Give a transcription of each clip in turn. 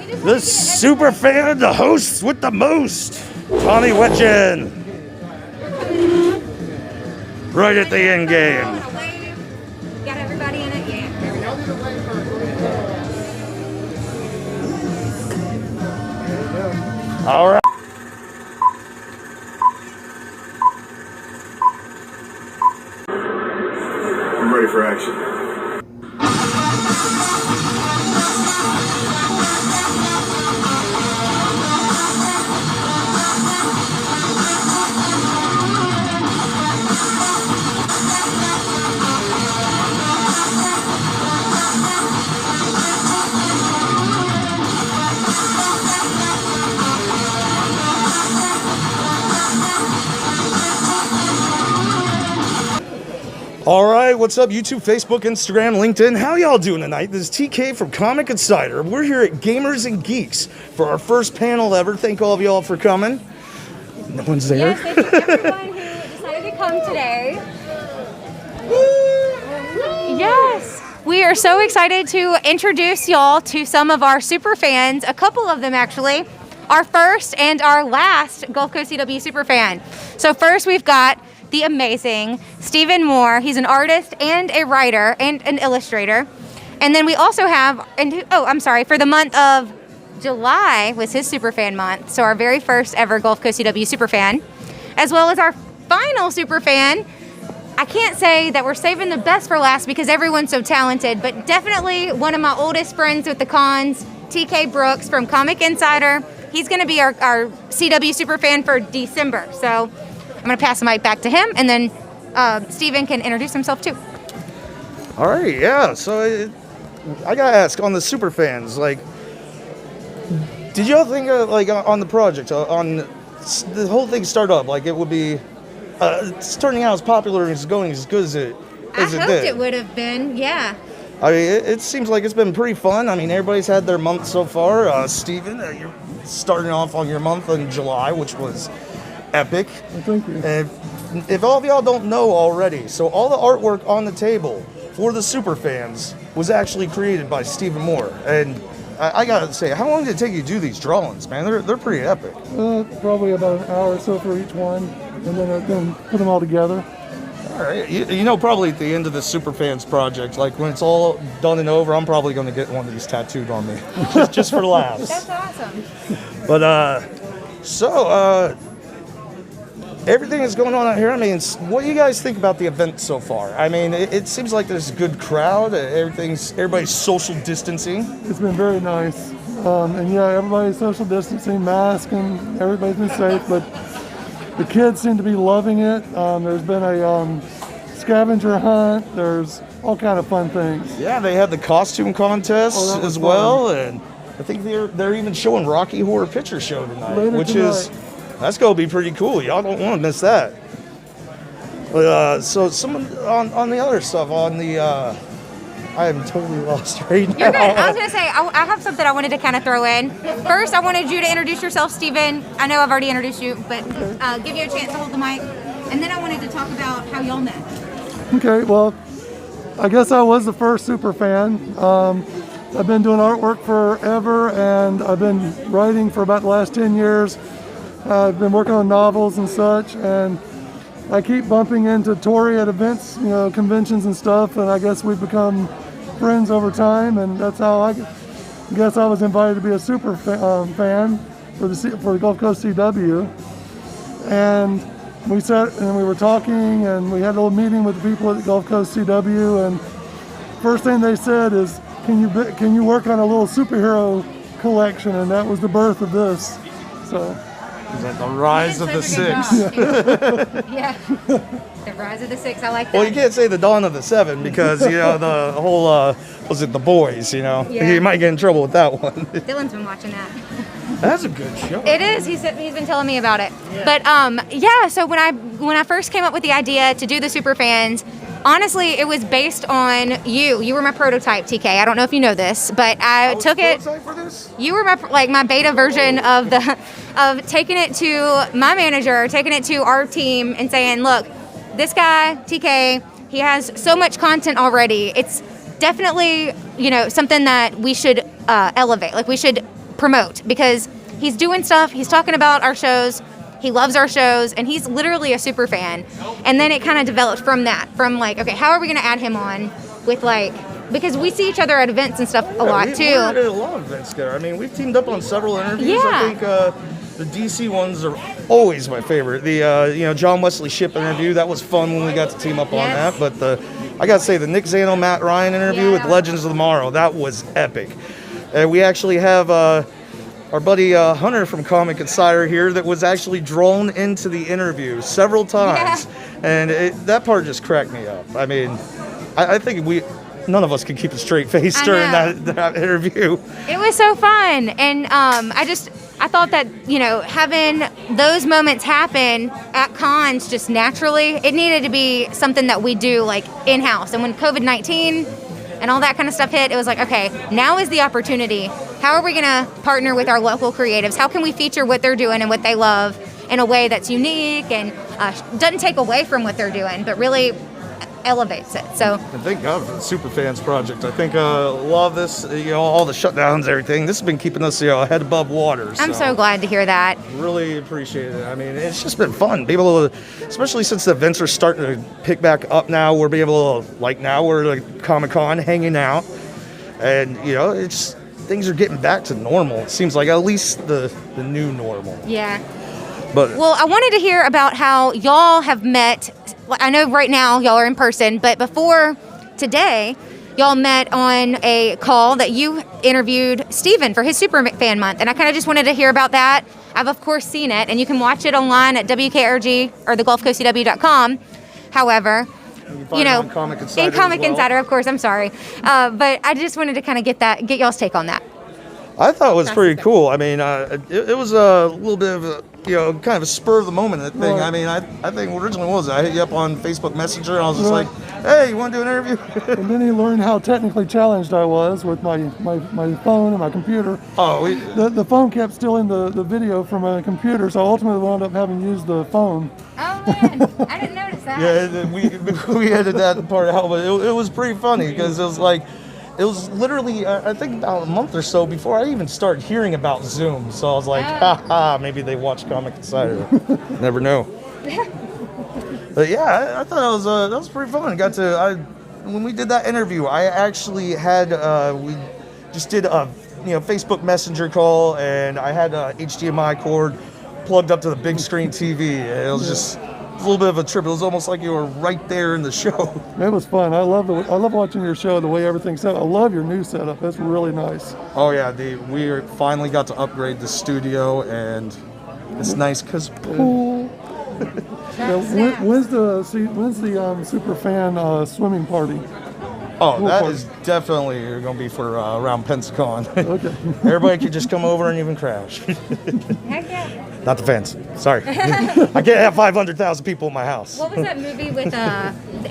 The super fan, the hosts with the most. Tommy Wetchen. Right at the end game. Got everybody in it? Yeah. All right. I'm ready for action. All right, what's up, YouTube, Facebook, Instagram, LinkedIn? How y'all doing tonight? This is TK from Comic Insider. We're here at Gamers and Geeks for our first panel ever. Thank all of y'all for coming. No one's there. Yes, thank you everyone who decided to come today. Yes, we are so excited to introduce y'all to some of our super fans, a couple of them actually, our first and our last Gulf Coast CW super fan. So first we've got the amazing Stephen Moore. He's an artist and a writer and an illustrator. And then we also have, for the month of July was his superfan month. So our very first ever Gulf Coast CW superfan, as well as our final superfan. I can't say that we're saving the best for last because everyone's so talented, but definitely one of my oldest friends with the cons, TK Brooks from Comic Insider. He's gonna be our CW superfan for December. So I'm going to pass the mic back to him, and then Steven can introduce himself too. All right, yeah. So I gotta ask on the super fans, like, did y'all think on the project, on the whole thing start up, like it would be it's turning out as popular and it's going as good as it did? I hoped it would have been, yeah. I mean, it seems like it's been pretty fun. I mean, everybody's had their month so far. Steven, you're starting off on your month in July, which was epic. Well, thank you. And if all of y'all don't know already, so all the artwork on the table for the super fans was actually created by Stephen Moore. And I gotta say, how long did it take you to do these drawings, man? They're pretty epic. Probably about an hour or so for each one, and then put them all together. All right, you know, probably at the end of the super fans project, like when it's all done and over, I'm probably going to get one of these tattooed on me, just for laughs. That's awesome. But everything is going on out here. I mean, what do you guys think about the event so far? I mean, it seems like there's a good crowd. Everybody's social distancing. It's been very nice. And yeah, everybody's social distancing, mask, and everybody's been safe. But the kids seem to be loving it. There's been a scavenger hunt. There's all kind of fun things. Yeah, they had the costume contest as well. And I think they're even showing Rocky Horror Picture Show tonight, that's going to be pretty cool. Y'all don't want to miss that. But, so some on the other stuff, on the, I am totally lost right now. You're good. I was going to say, I have something I wanted to kind of throw in. First, I wanted you to introduce yourself, Steven. I know I've already introduced you, but give you a chance to hold the mic. And then I wanted to talk about how y'all met. Okay, well, I guess I was the first super fan. I've been doing artwork forever, and I've been writing for about the last 10 years. I've been working on novels and such, and I keep bumping into Tori at events, conventions and stuff, and I guess we've become friends over time, and that's how I guess I was invited to be a super fan for the Gulf Coast CW. And we sat and we were talking, and we had a little meeting with the people at the Gulf Coast CW, and first thing they said is, can you work on a little superhero collection? And that was the birth of this. So. Is that the Rise of the Six? Yeah. The Rise of the Six. I like that. Well, you can't say the Dawn of the Seven because, the whole, was it The Boys, Yeah. You might get in trouble with that one. Dylan's been watching that. That's a good show. It is. He's been telling me about it. Yeah. But, so when I first came up with the idea to do the super fans, honestly, it was based on you. You were my prototype, TK. I don't know if you know this, but I took it. For this? You were my beta version of taking it to my manager, taking it to our team, and saying, look, this guy TK, he has so much content already. It's definitely something that we should elevate. Like we should promote, because he's doing stuff, he's talking about our shows, he loves our shows, and he's literally a super fan. And then it kind of developed from that, from like, okay, how are we going to add him on with like, because we see each other at events and stuff a lot too. We're at a lot of events together. I mean, we've teamed up on several interviews. Yeah. I think the DC ones are always my favorite. The John Wesley Shipp interview, that was fun when we got to team up on Yes. that. But I gotta say, the Nick Zano, Matt Ryan interview with Legends of Tomorrow, that was epic. And we actually have our buddy Hunter from Comic Insider here that was actually drawn into the interview several times. And that part just cracked me up. I mean, I think none of us could keep a straight face during that interview. It was so fun, and I thought that, having those moments happen at cons just naturally, it needed to be something that we do like in-house. And when COVID-19 and all that kind of stuff hit, it was like, okay, now is the opportunity. How are we going to partner with our local creatives? How can we feature what they're doing and what they love in a way that's unique and doesn't take away from what they're doing, but really elevates it? So, and thank God for the Superfans project. I think a lot of this, all the shutdowns, everything, this has been keeping us, head above water. I'm so glad to hear that. Really appreciate it. I mean, it's just been fun. Be able to, especially since the events are starting to pick back up now, we're be able to, like now we're at Comic-Con hanging out, and it's things are getting back to normal. It seems like, at least the new normal. Yeah. But well, I wanted to hear about how y'all have met. I know right now y'all are in person, but before today, y'all met on a call that you interviewed Steven for his Super Fan Month. And I kind of just wanted to hear about that. I've, of course, seen it, and you can watch it online at WKRG or thegulfcoastcw.com. However, on Comic Insider in Comic as well. Insider, of course, I'm sorry. But I just wanted to kind of get y'all's take on that. I thought it was pretty cool. I mean, it was a little bit of a, kind of a spur of the moment thing. Right. I mean, I think originally what was it? I hit you up on Facebook Messenger, and I was just like, hey, you want to do an interview? And then he learned how technically challenged I was with my phone and my computer. Oh, The phone kept stealing the video from my computer, so I ultimately wound up having to use the phone. Oh, man. I didn't notice that. yeah, we edited that part out, but it was pretty funny because it was like, it was literally, I think about a month or so before I even started hearing about Zoom. So I was like, maybe they watch Comic Insider. Never know. But yeah, I thought that was pretty fun. When we did that interview, I actually had, we just did a Facebook Messenger call, and I had a HDMI cord plugged up to the big screen TV. It was just a little bit of a trip. It was almost like you were right there in the show. It was fun. I love watching your show, the way everything's set up. I love your new setup. That's really nice. Oh yeah, we finally got to upgrade the studio, and it's nice because pool. When's the super fan swimming party? Oh, that is definitely going to be for around Pensacon. Okay. Everybody could just come over and even crash. Heck yeah. Not the fans. Sorry. I can't have 500,000 people in my house. What was that movie with,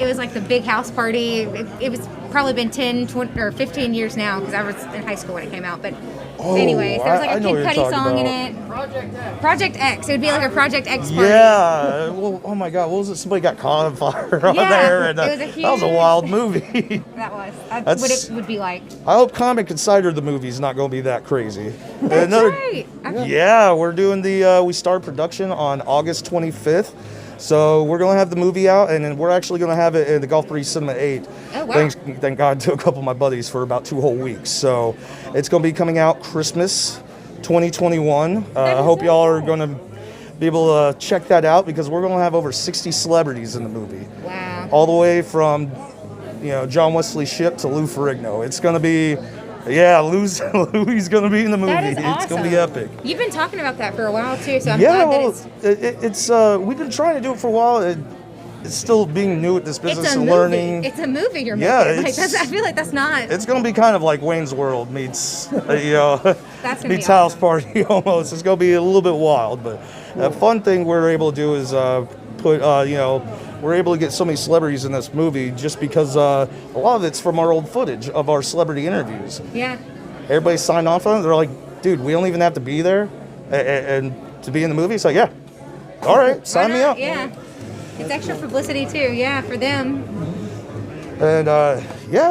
it was like the big house party. It was probably been 10, 20, or 15 years now, because I was in high school when it came out. But anyways, there was like I a know Kid what you're Cudi talking song in about. it. Project X. It would be like a Project X party. Yeah. Well, oh my God. What was it? Somebody got caught on fire on Yeah, there. And, it was a that was a huge- wild movie. That was. That's what it would be like. I hope Comic Insider the movie's not going to be that crazy. That's right. Yeah, we're doing we start production on August 25th. So we're going to have the movie out, and then we're actually going to have it in the Gulf Breeze Cinema 8. Oh, wow. Thank God to a couple of my buddies for about 2 whole weeks. So it's going to be coming out Christmas 2021. I hope y'all are going to be able to check that out, because we're going to have over 60 celebrities in the movie. Wow. All the way from, John Wesley Shipp to Lou Ferrigno. It's going to be, Lou's going to be in the movie. That is awesome. It's going to be epic. You've been talking about that for a while, too, so I'm Yeah, glad well, that it's we've been trying to do it for a while. It's still being new at this business it's a and movie. learning. It's a movie you're Yeah, making. Like, it's- I feel like that's not. It's going to be kind of like Wayne's World meets, That's gonna meets be House awesome. Party almost. It's going to be a little bit wild, but a fun thing we're able to do is put, we're able to get so many celebrities in this movie just because a lot of it's from our old footage of our celebrity interviews. Yeah. Everybody signed off on it. They're like, dude, we don't even have to be there and to be in the movie. It's like, yeah, all right, sign me Why not? up. Yeah. It's extra publicity, too. Yeah, for them. And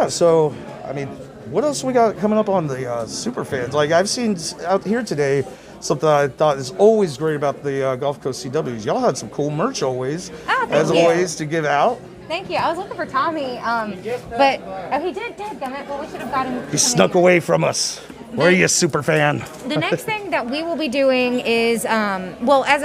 so I mean, what else we got coming up on the super fans? Like I've seen out here today, something I thought is always great about the Gulf Coast CWs. Y'all had some cool merch always, thank as you. always, to give out. Thank you. I was looking for Tommy, but he did. Dadgummit. Well, we should have got him. He snuck away from us. Where are you, super fan? The next thing that we will be doing is, well, as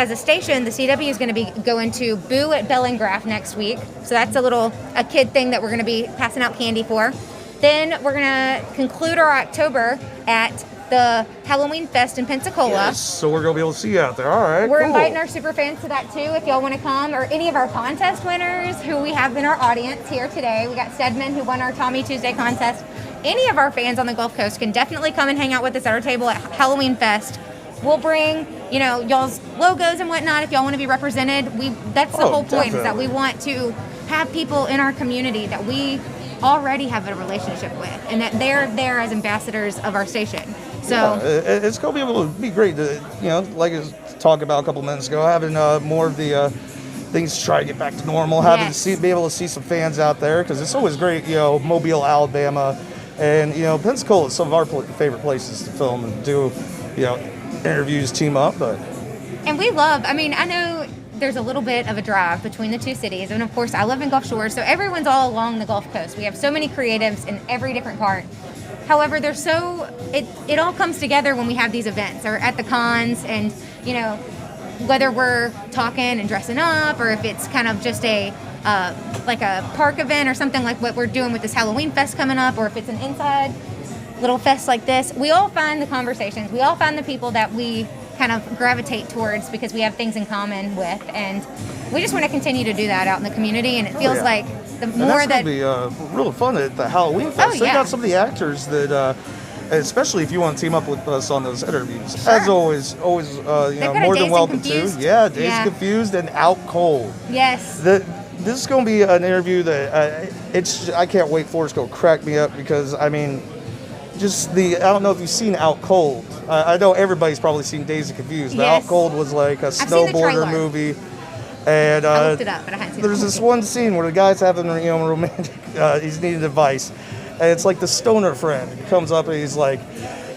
a station, the CW is going to be going to Boo at Bellingraph next week. So that's a kid thing that we're going to be passing out candy for. Then we're going to conclude our October at the Halloween Fest in Pensacola. Yes, so we're going to be able to see you out there. All right, We're cool. inviting our super fans to that too if y'all want to come, or any of our contest winners who we have in our audience here today. We got Stedman who won our Tommy Tuesday contest. Any of our fans on the Gulf Coast can definitely come and hang out with us at our table at Halloween Fest. We'll bring, y'all's logos and whatnot if y'all want to be represented. That's the whole point, is that we want to have people in our community that we already have a relationship with, and that they're there as ambassadors of our station. So it's going to be able to be great to, like I was talking about a couple minutes ago, having more of the things to try to get back to normal, having to be able to see some fans out there, because it's always great, Mobile, Alabama, and, Pensacola is some of our favorite places to film and do, interviews, team up. And we love, I know there's a little bit of a drive between the two cities, and of course I live in Gulf Shores, so everyone's all along the Gulf Coast. We have so many creatives in every different part. However, it all comes together when we have these events or at the cons, and whether we're talking and dressing up, or if it's kind of just like a park event or something like what we're doing with this Halloween Fest coming up, or if it's an inside little fest like this, we all find the conversations, we all find the people that we kind of gravitate towards because we have things in common with, and we just want to continue to do that out in the community. And it feels like the more and that's going to be really fun at the Halloween Fest. They got some of the actors that, especially if you want to team up with us on those interviews, as always, more than welcome to. Yeah, Dazed and Confused and Out Cold. Yes. This is going to be an interview that I can't wait for. It's going to crack me up because, I don't know if you've seen Out Cold. I know everybody's probably seen Dazed and Confused, but Out Cold was like a snowboarder movie. And I looked it up, but I hadn't seen there's this one scene where the guy's having romantic, he's needing advice. And it's like the stoner friend. He comes up and he's like,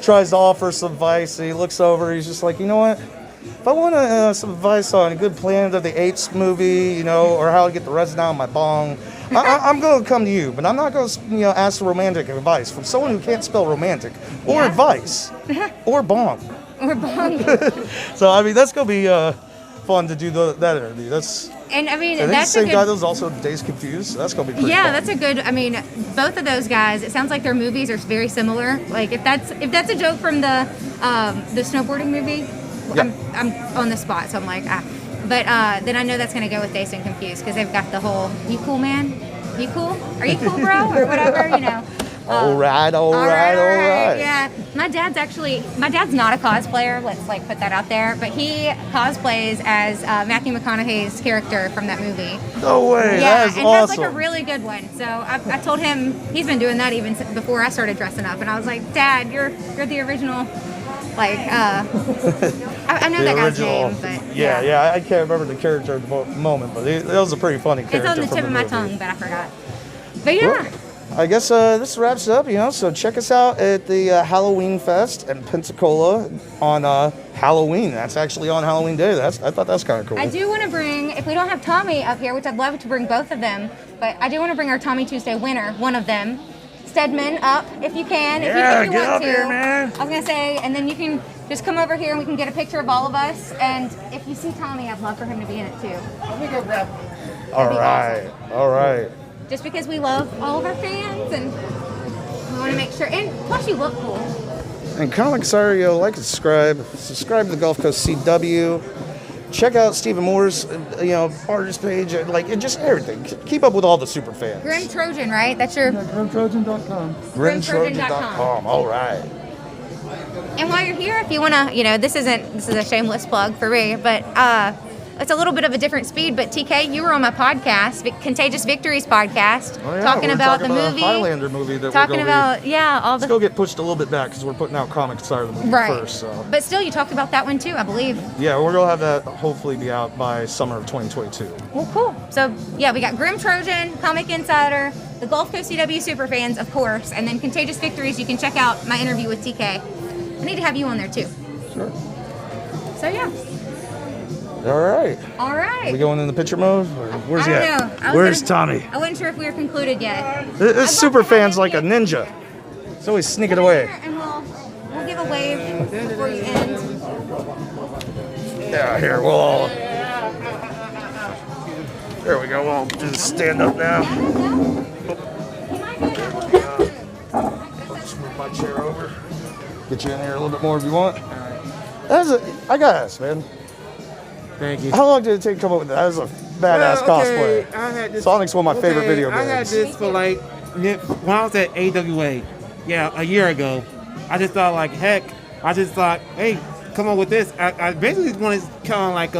tries to offer some advice. And he looks over, he's just like, you know what? If I want some advice on a good Planet of the Apes movie, or how to get the resin out of my bong, I'm going to come to you. But I'm not going to, ask for romantic advice from someone who can't spell romantic or advice or bong. Or bong. So, that's going to be fun to do that interview. That's the same guy that was also Dazed Confused. So that's going to be pretty fun. That's a good, both of those guys, it sounds like their movies are very similar. Like if that's a joke from the snowboarding movie, I'm on the spot, so I'm like, But then I know that's going to go with Dazed and Confused because they've got the whole, you cool, man? You cool? Are you cool, bro? Or whatever, All right. Yeah, my dad's not a cosplayer. Let's put that out there. But he cosplays as Matthew McConaughey's character from that movie. No way. Yeah, that is and awesome. that's a really good one. So I told him he's been doing that even before I started dressing up, and I was like, Dad, you're the original. I know that guy's name, but yeah, I can't remember the character at the moment, but it was a pretty funny character. It's on the tip of my tongue, but I forgot. But yeah. Cool. I guess this wraps it up, so check us out at the Halloween Fest in Pensacola on Halloween. That's actually on Halloween Day. I thought that's kind of cool. I do want to bring, if we don't have Tommy up here, which I'd love to bring both of them, but I do want to bring our Tommy Tuesday winner, one of them, Stedman, up if you can. Yeah, if you get want up to. here, man. I was going to say, and then you can just come over here and we can get a picture of all of us. And if you see Tommy, I'd love for him to be in it too. Let me go grab All right. Just because we love all of our fans and we want to make sure. And plus, you look cool. And kind of like sorry, like and subscribe to the Gulf Coast CW. Check out Stephen Moore's, artist page, and just everything. Keep up with all the super fans. Grim Trojan, right? That's your GrimTrojan.com. GrimTrojan.com. All right. And while you're here, if you want to, this is a shameless plug for me, but it's a little bit of a different speed, but TK, you were on my podcast, Contagious Victories podcast, talking about the movie. Highlander movie that talking we're about, all Let's the. go get pushed a little bit back because we're putting out Comic Side of the movie Right. first. So. But still, you talked about that one too, I believe. Yeah, we're going to have that hopefully be out by summer of 2022. Well, cool. So, yeah, we got Grim Trojan, Comic Insider, the Gulf Coast CW Superfans, of course, and then Contagious Victories. You can check out my interview with TK. I need to have you on there too. Sure. So, yeah. All right. All right. We going in the picture mode? Or where's he I at? don't know. Where's Tommy? I wasn't sure if we were concluded yet. This super fan's like a ninja. He's always sneaking away. And we'll give a wave before you end. Yeah, here, we'll all. There we go. We'll just stand up now. Just move my chair over. Get you in here a little bit more if you want. I gotta ask, man. Thank you. How long did it take to come up with that? That was a badass cosplay. I had this, Sonic's one of my favorite video I had games. this for like when I was at AWA, a year ago. I just thought like, heck, hey, come on with this. I basically wanted to kind of like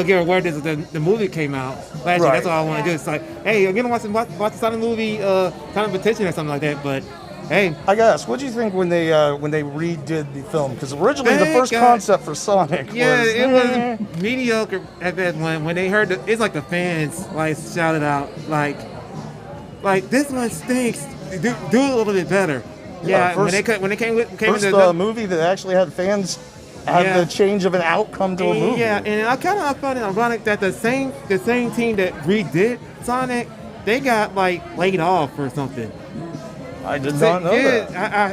get aware that the movie came out last year. That's all I want to do. It's like, hey, I'm gonna watch the Sonic movie, Sonic Petition or something like that. But hey, I gotta ask, what do you think when they redid the film? Because originally the first concept for Sonic it was was mediocre at that point. When they heard it's like the fans like shouted out like this one stinks. Do a little bit better. Yeah, first, when they came with the movie that actually had fans have the change of an outcome to a movie. Yeah, and I kind of found it ironic that the same team that redid Sonic, they got like laid off or something. I did not know that.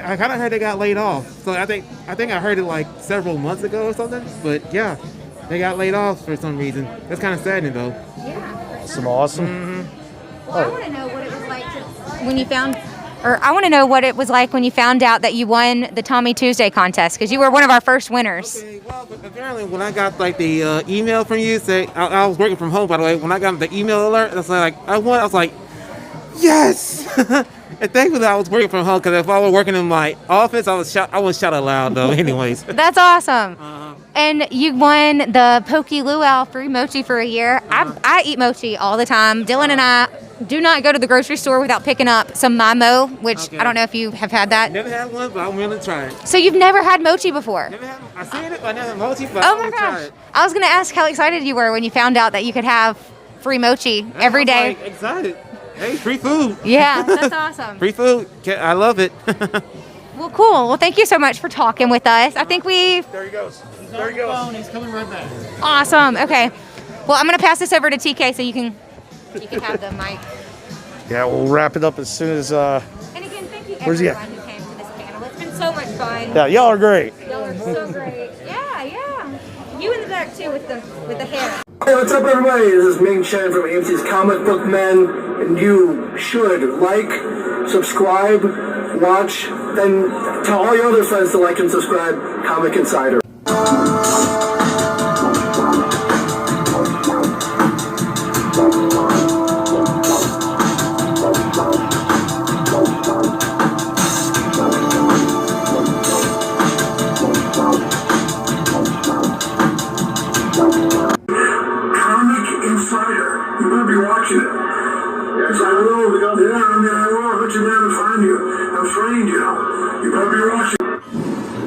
I kind of heard they got laid off. So I think I heard it like several months ago or something. But yeah, they got laid off for some reason. That's kind of saddening though. Yeah. Some awesome. Mm-hmm. Well, I want to know what it was like when you found, or I want to know what it was like when you found out that you won the Tommy Tuesday contest, because you were one of our first winners. Okay, well, but apparently when I got like the email from you, say I was working from home by the way. When I got the email alert, I was like, I won. I was like, yes. And thankfully I was working from home, because if I were working in my office, I would shout aloud though. Anyways. That's awesome. And you won the Pokey Luau free mochi for a year. I eat mochi all the time. Dylan and I do not go to the grocery store without picking up some Mimo, which I don't know if you have had that. Never had one, but I'm willing to try it. So you've never had mochi before? Never had. I seen it, but I never had mochi. But Oh I my to try gosh. it. I was going to ask how excited you were when you found out that you could have free mochi every I day. was like, excited. Hey, free food. Yeah, that's awesome. Free food. I love it. Well, cool. Well, thank you so much for talking with us. I think There he goes. There he goes. He's coming right back. awesome. Okay. Well, I'm going to pass this over to TK so you can have the mic. Yeah, we'll wrap it up as soon as. And again, thank you Where's he at? everyone who came to this panel. It's been so much fun. Yeah, y'all are great. Y'all are so great. Yeah. You in the back too with the hair. Hey, what's up, everybody? This is Ming Chen from AMC's Comic Book Men, and you should like, subscribe, watch, and tell all your other friends to like and subscribe Comic Insider. Insider. You better be watching it. Yes, I will. I will. I'll let you down and find you. I'll find you. You better be watching.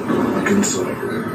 Comic Insider.